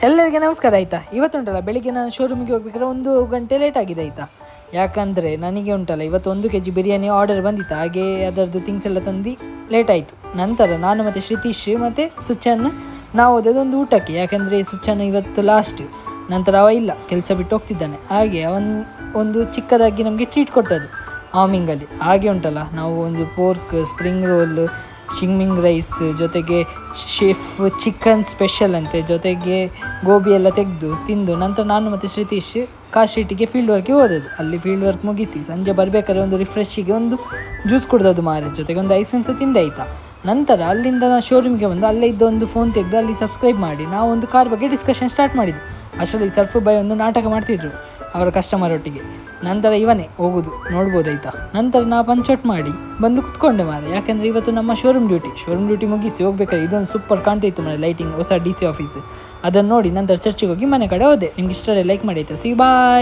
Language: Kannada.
ಎಲ್ಲರಿಗೆ ನಮಸ್ಕಾರ ಆಯಿತಾ. ಇವತ್ತುಂಟಲ್ಲ ಬೆಳಿಗ್ಗೆ ನಾನು ಶೋರೂಮಿಗೆ ಹೋಗ್ಬೇಕಾದ್ರೆ 1 ಗಂಟೆ ಲೇಟ್ ಆಗಿದೆ ಆಯಿತಾ. ಯಾಕಂದರೆ ನನಗೆ ಉಂಟಲ್ಲ ಇವತ್ತು 1 kg ಬಿರಿಯಾನಿ ಆರ್ಡರ್ ಬಂದಿತ್ತು, ಹಾಗೆ ಅದರದ್ದು ಥಿಂಗ್ಸ್ ಎಲ್ಲ ತಂದು ಲೇಟ್ ಆಯಿತು. ನಂತರ ನಾನು ಮತ್ತು ಶ್ರುತೀಶ್ ಮತ್ತು ಸುಚನ್ ನಾವು ಹೋದದೊಂದು ಊಟಕ್ಕೆ, ಯಾಕಂದರೆ ಸುಚನ್ ಇವತ್ತು ಲಾಸ್ಟ್, ನಂತರ ಅವ ಇಲ್ಲ, ಕೆಲಸ ಬಿಟ್ಟು ಹೋಗ್ತಿದ್ದಾನೆ. ಹಾಗೆ ಒಂದು ಚಿಕ್ಕದಾಗಿ ನಮಗೆ ಟ್ರೀಟ್ ಕೊಟ್ಟದ್ದು ಆಮಿಂಗಲ್ಲಿ. ಹಾಗೆ ಉಂಟಲ್ಲ ನಾವು ಒಂದು ಪೋರ್ಕ್ ಸ್ಪ್ರಿಂಗ್ ರೋಲ್, ಶಿಂಗ್ಮಿಂಗ್ ರೈಸ್, ಜೊತೆಗೆ ಶೆಫ್ ಚಿಕನ್ ಸ್ಪೆಷಲ್ ಅಂತೆ, ಜೊತೆಗೆ ಗೋಬಿ ಎಲ್ಲ ತೆಗೆದು ತಿಂದು ನಂತರ ನಾನು ಮತ್ತು ಶ್ರುತೀಶ್ ಕಾರ್ ಸ್ಟ್ರೀಟಿಗೆ ಫೀಲ್ಡ್ ವರ್ಕ್ಗೆ ಹೋದದ್ದು. ಅಲ್ಲಿ ಫೀಲ್ಡ್ ವರ್ಕ್ ಮುಗಿಸಿ ಸಂಜೆ ಬರಬೇಕಾದ್ರೆ ಒಂದು ರಿಫ್ರೆಶಿಗೆ ಒಂದು ಜ್ಯೂಸ್ ಕುಡ್ದದ್ದು ಮಾರೆ, ಜೊತೆಗೆ ಒಂದು ಐಸ್ ಕ್ರೀಮ್ ಸಹ ತಿಂದೆ ಆಯಿತಾ. ನಂತರ ಅಲ್ಲಿಂದ ನಾನು ಶೋರೂಮಿಗೆ ಬಂದು ಅಲ್ಲೇ ಇದ್ದ ಒಂದು ಫೋನ್ ತೆಗೆದು ಅಲ್ಲಿ ಸಬ್ಸ್ಕ್ರೈಬ್ ಮಾಡಿ ನಾವು ಒಂದು ಕಾರ್ ಬಗ್ಗೆ ಡಿಸ್ಕಷನ್ ಸ್ಟಾರ್ಟ್ ಮಾಡಿದ್ದು. ಅಷ್ಟರಲ್ಲಿ ಸರ್ಫ್ ಬಾಯ್ ಒಂದು ನಾಟಕ ಮಾಡ್ತಿದ್ರು ಅವರ ಕಸ್ಟಮರ್ ಒಟ್ಟಿಗೆ. ನಂತರ ಇವನೇ ಹೋಗೋದು ನೋಡ್ಬೋದಾಯ್ತಾ. ನಂತರ ನಾ ಪಂಚೌಟ್ ಮಾಡಿ ಬಂದು ಕುತ್ಕೊಂಡೆ ಮಾರೆ, ಯಾಕೆಂದರೆ ಇವತ್ತು ನಮ್ಮ ಶೋರೂಮ್ ಡ್ಯೂಟಿ ಮುಗಿಸಿ ಹೋಗ್ಬೇಕಾದ್ರೆ ಇದೊಂದು ಸೂಪರ್ ಕಾಣ್ತಿತ್ತು ಮಾರೆ ಲೈಟಿಂಗ್, ಹೊಸ DC ಆಫೀಸ್. ಅದನ್ನು ನೋಡಿ ನಂತರ ಚರ್ಚಿಗೆ ಹೋಗಿ ಮನೆ ಕಡೆ ಹೋದೆ. ನಿಮ್ಗೆ ಇಷ್ಟ ಲೈಕ್ ಮಾಡಿ ಆಯಿತಾ. ಸಿ ಬಾಯ್.